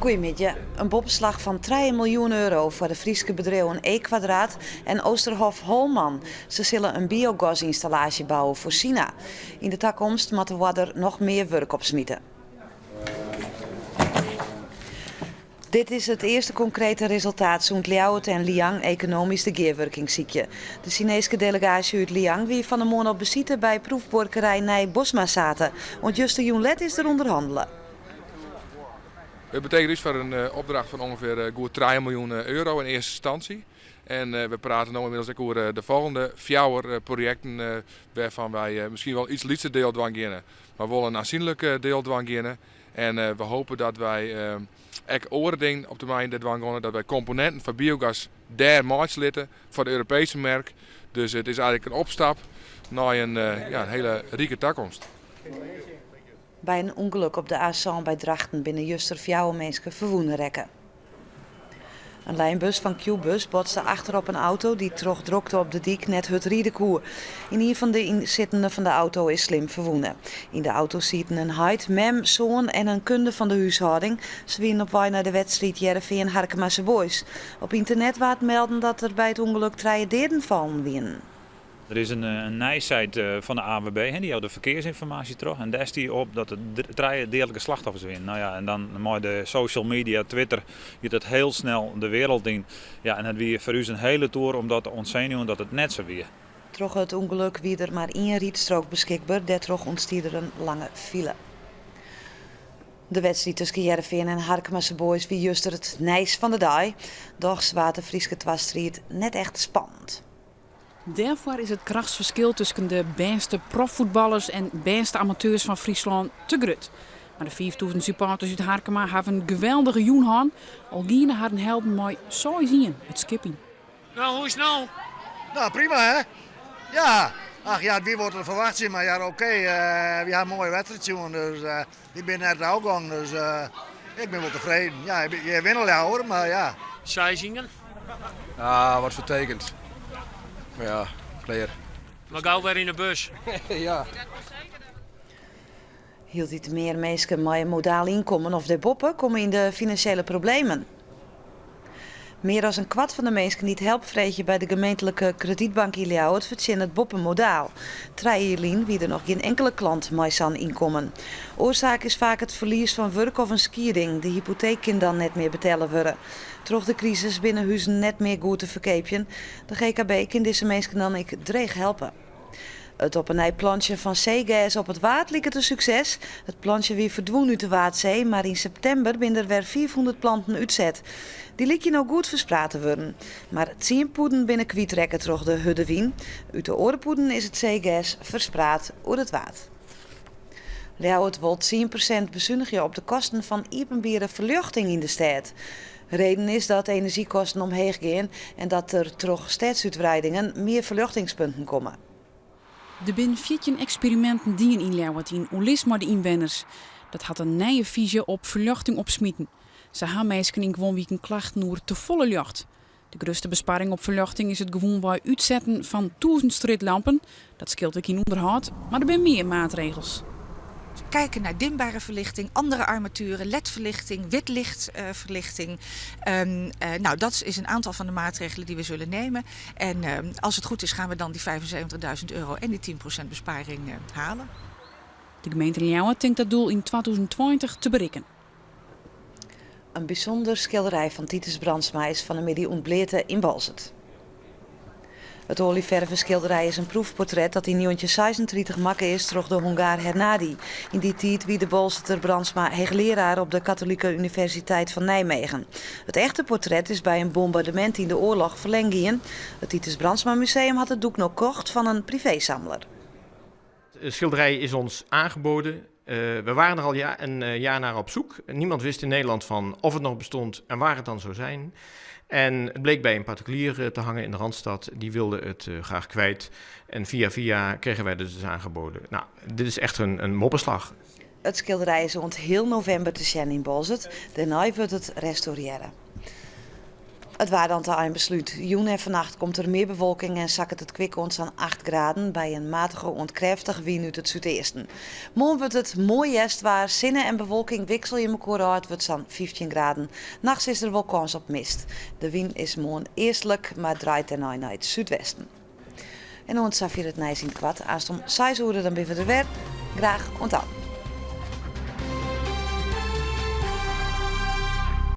Goedemiddag. Een boppenslag van 3 miljoen euro voor de Friese bedrijven E-Kwadraat en Oosterhof Holman. Ze zullen een biogasinstallatie bouwen voor China. In de toekomst moeten we er nog meer werk op smieten. Dit is het eerste concrete resultaat zo'n Ljouwert en Liang economisch de geerwerking ziekje. De Chinese delegatie uit Liang wie van de morgen op bezitte bij proefborkerij Nij Bosma zaten. Want Juste Joenlet is er onderhandelen. Het betekent dus voor een opdracht van ongeveer goed 3 miljoen euro in eerste instantie. En we praten nu inmiddels ook over de volgende 4 projecten waarvan wij misschien wel iets lichter deel gaan gaan. Maar wel een aanzienlijk deel gaan. En we hopen dat wij ook oordingen op termijn dat wij componenten van biogas daar maatslitten voor de Europese merk. Dus het is eigenlijk een opstap naar een hele rieke toekomst. Bij een ongeluk op de A1 bij Drachten binnen Juster 4 mensen verwonden rekken. Een lijnbus van Q-bus botste achterop een auto die drokte op de dik net het riedenkoer. In een van de inzittenden van de auto is slim verwonden. In de auto zitten een heid, mem, zoon en een kunde van de huishouding. Ze winnen op weg naar de wedstrijd Jereveen Harkemasse Boys. Op internet waard melden dat er bij het ongeluk 3 doden vallen winnen. Er is een nijsite van de ANWB, die houdt de verkeersinformatie terug. En daar staat op dat er 3 dodelijke slachtoffers zijn. Nou ja, en dan met de social media, Twitter, gaat het heel snel de wereld in. Ja, en het weer voor u een hele tour om dat te ontzien dat het net zo weer. Troch het ongeluk wie er maar 1 rietstrook beschikbaar, daardoor ontstiet er een lange file. De wedstrijd tussen Jereveen en Harkemasse Boys wie juist het nijs van de dag. Doch zwaar de Frieske Twastriet net echt spannend. Daarvoor is het krachtsverschil tussen de beste profvoetballers en beste amateurs van Friesland te groot. Maar de 5000 supporters uit Harkema hebben een geweldige joen. Al Giene hadden helpen mooi zo zien, het skipping. Nou, hoe is het nou? Nou, prima hè? Ja. Ach ja, wie wordt er verwacht zijn, maar ja oké. We hebben een mooie wedstrijd zien, dus ik ben net de afgang, dus ik ben wel tevreden. Ja, je wint al hoor, maar ja. Sizingen? Ja, wat vertekend. Maar ja, player. Maar gauw weer in de bus. Ja. Hield dit meer mensen met een modaal inkomen of de boppen komen in de financiële problemen. Meer dan een kwart van de mensen die het helpvreetje bij de gemeentelijke kredietbank in Ljouwert verzin het boppen modaal. 3 jaar wie er nog geen enkele klant met zo'n inkomen. Oorzaak is vaak het verlies van werk of een skiering. De hypotheek kan dan net meer betalen worden. Troch de crisis binnen huizen net meer goed te verkeepjen. De GKB kan deze mensen dan ik dreig helpen. Het op een plantje van zeegas op het water liep het een succes. Het plantje weer verdween uit de Waterdzee, maar in september ben er weer 400 planten uitzet. Die liet je nou goed verspraat te worden. Maar 10 poeden binnen kwijtrekken troch de Huddewien. Uit de orenpoeden is het zeegas verspraat over het water. Ljouwert wil 10% bezuinigen op de kosten van openbare verluchting in de stad. Reden is dat energiekosten omheen gaan en dat er troch stadsuitbreidingen meer verluchtingspunten komen. Er zijn 14 experimenten die in Ljouwert in Olisma de inwoners. Dat had een nieuwe visie op verluchting opsmieten. Ze hebben mensen in gewoonweken klachten over te volle lucht. De grootste besparing op verluchting is het gewoon bij uitzetten van 1000 streetlampen. Dat scheelt ook in onderhoud, maar er zijn meer maatregels. Kijken naar dimbare verlichting, andere armaturen, LED-verlichting, witlichtverlichting. Nou, dat is een aantal van de maatregelen die we zullen nemen. En als het goed is gaan we dan die €75.000 en die 10% besparing halen. De gemeente Ljouwert denkt dat doel in 2020 te bereiken. Een bijzonder schilderij van Titus Brandsma is van de middag ontbleten in Balzert. Het olievervenschilderij is een proefportret dat in 1936 makke is door de Hongaar Hernadi. In die tijd wie de Balzerter Brandsma hoogleraar op de Katholieke Universiteit van Nijmegen. Het echte portret is bij een bombardement in de oorlog verlengd. Het Titus Brandsma Museum had het doek nog kocht van een privésamler. Het schilderij is ons aangeboden. We waren er al een jaar naar op zoek. Niemand wist in Nederland van of het nog bestond en waar het dan zou zijn. En het bleek bij een particulier te hangen in de Randstad. Die wilde het graag kwijt. En via kregen wij het dus aangeboden. Nou, dit is echt een moppenslag. Het schilderij is rond heel november te zien in Balzert. Daarna wordt het restaureren. Het waar dan te een besluit. Joen en vannacht komt er meer bewolking en zakt het kwik ons aan 8 graden bij een matige ontkräftige wind uit het zuidesten. Morgen wordt het mooi waar zinnen en bewolking wissel je elkaar uit, wordt dan 15 graden. Nachts is er wel kans op mist. De wind is morgen eerstelijk, maar draait daarna naar het zuidwesten. En ons het nijs in kwart. Aanstom 6 uur dan ben we er weer. Graag onthouden.